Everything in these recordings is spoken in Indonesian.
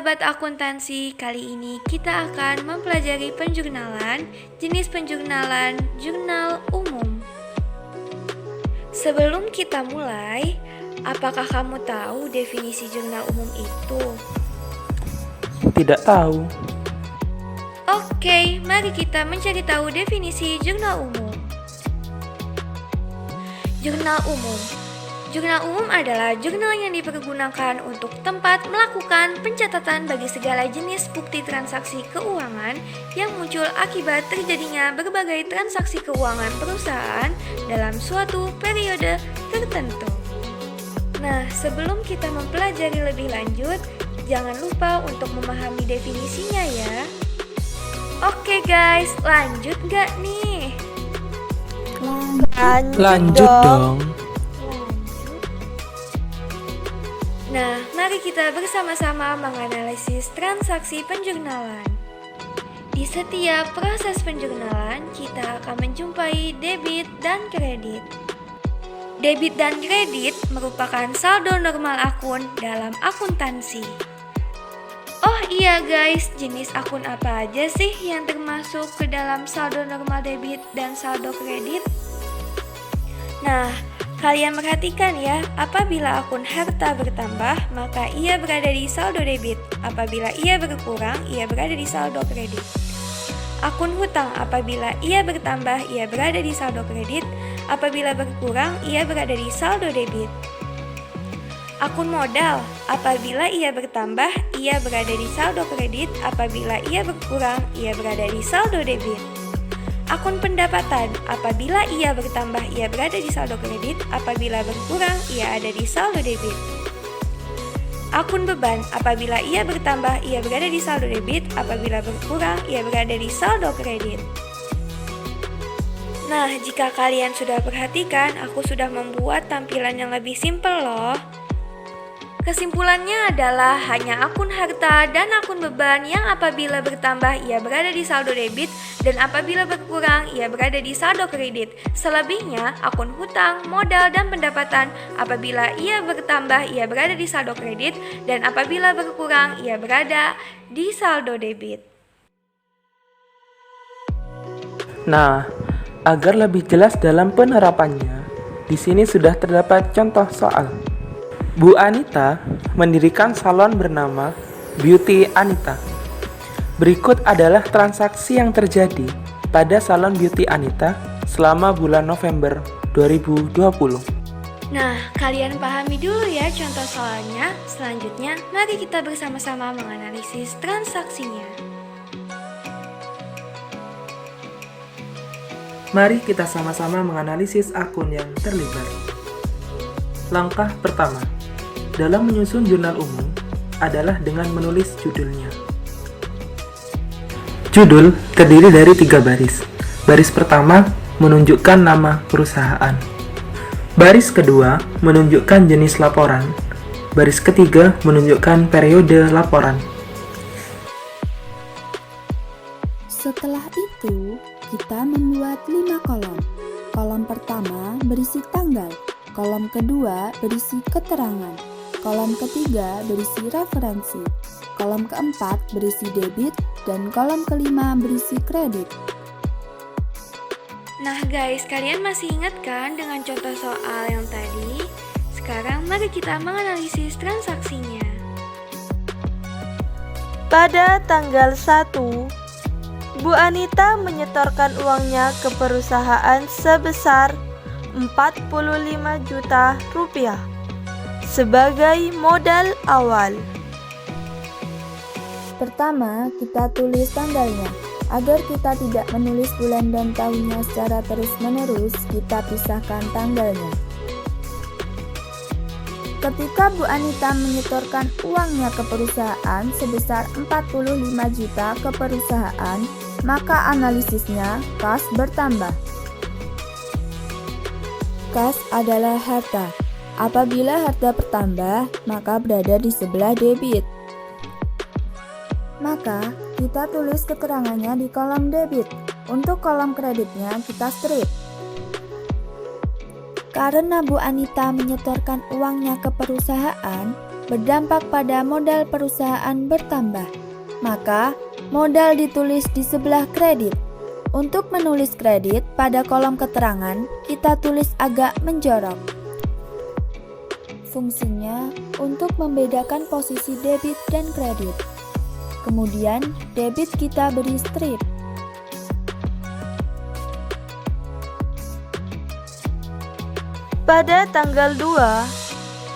sahabat akuntansi, kali ini kita akan mempelajari penjurnalan, jenis penjurnalan, jurnal umum. Sebelum kita mulai, apakah kamu tahu definisi jurnal umum itu? Tidak tahu. Oke, mari kita mencari tahu definisi jurnal umum. Jurnal umum. Jurnal umum adalah jurnal yang dipergunakan untuk tempat melakukan pencatatan bagi segala jenis bukti transaksi keuangan yang muncul akibat terjadinya berbagai transaksi keuangan perusahaan dalam suatu periode tertentu. Nah, sebelum kita mempelajari lebih lanjut, jangan lupa untuk memahami definisinya ya. Oke guys, lanjut gak nih? Lanjut dong. Nah, mari kita bersama-sama menganalisis transaksi penjurnalan. Di setiap proses penjurnalan, kita akan menjumpai debit dan kredit. Debit dan kredit merupakan saldo normal akun dalam akuntansi. Oh iya guys, jenis akun apa aja sih yang termasuk ke dalam saldo normal debit dan saldo kredit? Nah, kalian perhatikan ya, apabila akun harta bertambah, maka ia berada di saldo debit. Apabila ia berkurang, ia berada di saldo kredit. Akun hutang, apabila ia bertambah, ia berada di saldo kredit. Apabila berkurang, ia berada di saldo debit. Akun modal, apabila ia bertambah, ia berada di saldo kredit. Apabila ia berkurang, ia berada di saldo debit. Akun pendapatan, apabila ia bertambah, ia berada di saldo kredit. Apabila berkurang, ia ada di saldo debit. Akun beban, apabila ia bertambah, ia berada di saldo debit. Apabila berkurang, ia berada di saldo kredit. Nah, jika kalian sudah perhatikan, aku sudah membuat tampilan yang lebih simpel loh. Kesimpulannya adalah hanya akun harta dan akun beban yang apabila bertambah ia berada di saldo debit dan apabila berkurang ia berada di saldo kredit. Selebihnya akun hutang, modal, dan pendapatan apabila ia bertambah ia berada di saldo kredit dan apabila berkurang ia berada di saldo debit. Nah, agar lebih jelas dalam penerapannya, di sini sudah terdapat contoh soal. Bu Anita mendirikan salon bernama Beauty Anita. Berikut adalah transaksi yang terjadi pada salon Beauty Anita selama bulan November 2020. Nah, kalian pahami dulu ya contoh soalnya. Selanjutnya, mari kita bersama-sama menganalisis transaksinya. Mari kita sama-sama menganalisis akun yang terlibat. Langkah pertama dalam menyusun jurnal umum adalah dengan menulis judulnya. Judul terdiri dari 3 baris. Baris pertama menunjukkan nama perusahaan. Baris kedua menunjukkan jenis laporan. Baris ketiga menunjukkan periode laporan. Setelah itu, kita membuat 5 kolom. Kolom pertama berisi tanggal. Kolom kedua berisi keterangan. Kolom ketiga berisi referensi. Kolom keempat berisi debit. Dan kolom kelima berisi kredit. Nah guys, kalian masih ingat kan dengan contoh soal yang tadi? Sekarang mari kita menganalisis transaksinya. Pada tanggal 1, Bu Anita menyetorkan uangnya ke perusahaan sebesar 45 juta rupiah sebagai modal awal. Pertama, kita tulis tanggalnya. Agar kita tidak menulis bulan dan tahunnya secara terus-menerus, kita pisahkan tanggalnya. Ketika Bu Anita menyetorkan uangnya ke perusahaan sebesar 45 juta ke perusahaan, maka analisisnya kas bertambah. Kas adalah harta. Apabila harta bertambah, maka berada di sebelah debit. Maka, kita tulis keterangannya di kolom debit. Untuk kolom kreditnya, kita strip. Karena Bu Anita menyetorkan uangnya ke perusahaan, berdampak pada modal perusahaan bertambah. Maka, modal ditulis di sebelah kredit. Untuk menulis kredit pada kolom keterangan, kita tulis agak menjorok. Fungsinya untuk membedakan posisi debit dan kredit. Kemudian, debit kita beri strip. Pada tanggal 2,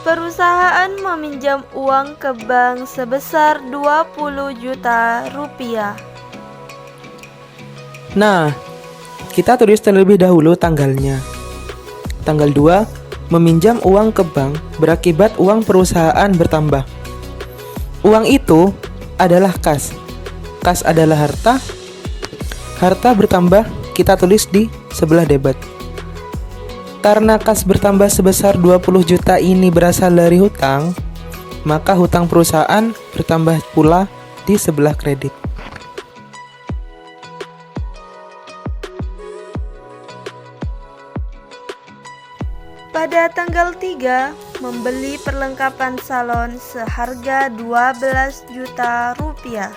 perusahaan meminjam uang ke bank sebesar 20 juta rupiah. Nah, kita tulis terlebih dahulu tanggalnya. Tanggal 2, meminjam uang ke bank berakibat uang perusahaan bertambah. Uang itu adalah kas. Kas adalah harta. Harta bertambah, kita tulis di sebelah debit. Karena kas bertambah sebesar 20 juta ini berasal dari hutang, maka hutang perusahaan bertambah pula di sebelah kredit. Pada tanggal 3, membeli perlengkapan salon seharga 12 juta rupiah.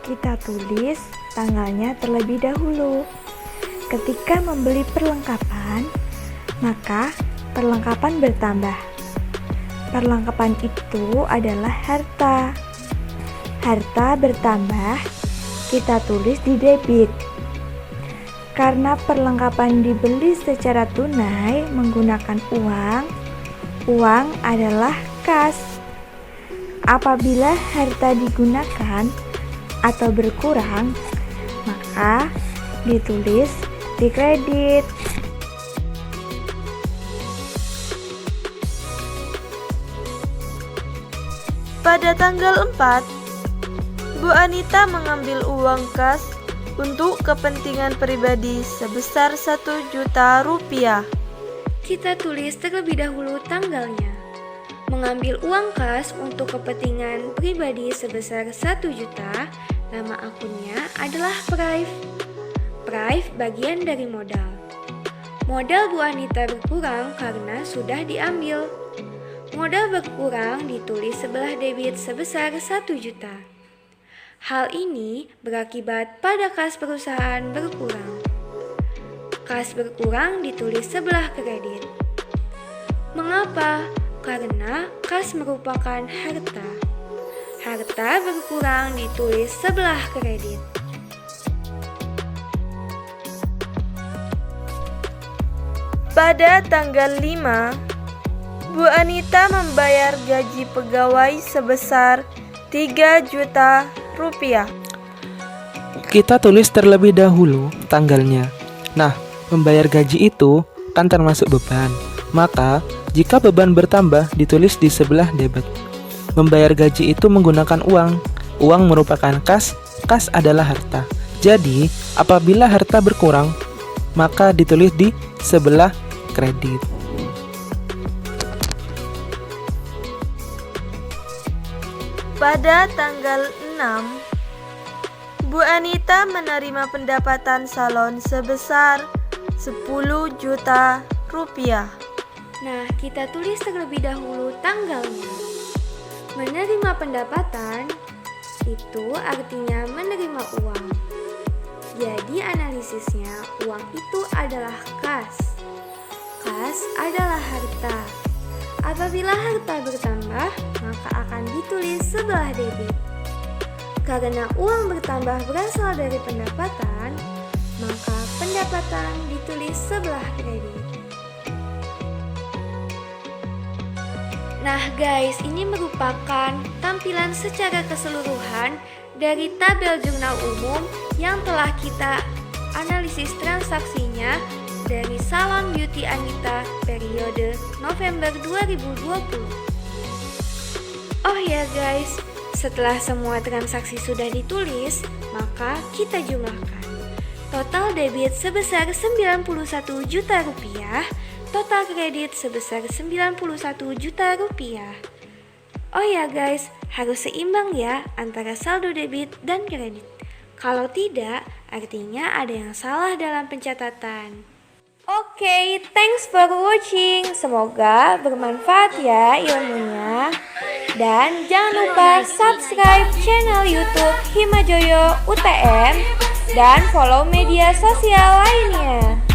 Kita tulis tanggalnya terlebih dahulu. Ketika membeli perlengkapan, maka perlengkapan bertambah. Perlengkapan itu adalah harta. Harta bertambah, kita tulis di debit. Karena perlengkapan dibeli secara tunai menggunakan uang, uang adalah kas. Apabila harta digunakan atau berkurang, maka ditulis di kredit. Pada tanggal 4, Bu Anita mengambil uang kas untuk kepentingan pribadi sebesar 1 juta rupiah. Kita tulis terlebih dahulu tanggalnya. Mengambil uang kas untuk kepentingan pribadi sebesar 1 juta, nama akunnya adalah Prive. Prive bagian dari modal. Modal Bu Anita berkurang karena sudah diambil. Modal berkurang ditulis sebelah debit sebesar 1 juta. Hal ini berakibat pada kas perusahaan berkurang. Kas berkurang ditulis sebelah kredit. Mengapa? Karena kas merupakan harta. Harta berkurang ditulis sebelah kredit. Pada tanggal 5, Bu Anita membayar gaji pegawai sebesar 3 juta rupiah. Kita tulis terlebih dahulu tanggalnya. Nah, membayar gaji itu kan termasuk beban. Maka, jika beban bertambah ditulis di sebelah debit. Membayar gaji itu menggunakan uang. Uang merupakan kas, kas adalah harta. Jadi, apabila harta berkurang, maka ditulis di sebelah kredit. Pada tanggal 6, Bu Anita menerima pendapatan salon sebesar 10 juta rupiah. Nah, kita tulis terlebih dahulu tanggalnya. Menerima pendapatan itu artinya menerima uang. Jadi analisisnya, uang itu adalah kas. Kas adalah harta. Apabila harta bertambah, maka akan ditulis sebelah debit. Karena uang bertambah berasal dari pendapatan, maka pendapatan ditulis sebelah kredit. Nah guys, ini merupakan tampilan secara keseluruhan dari tabel jurnal umum yang telah kita analisis transaksinya dari Salon Beauty Anita periode November 2020. Oh ya guys, setelah semua transaksi sudah ditulis, maka kita jumlahkan. Total debit sebesar 91 juta rupiah, total kredit sebesar 91 juta rupiah. Oh ya guys, harus seimbang ya antara saldo debit dan kredit. Kalau tidak, artinya ada yang salah dalam pencatatan. Oke, thanks for watching. Semoga bermanfaat ya ilmunya. Dan jangan lupa subscribe channel YouTube Himajoyo UTM dan follow media sosial lainnya.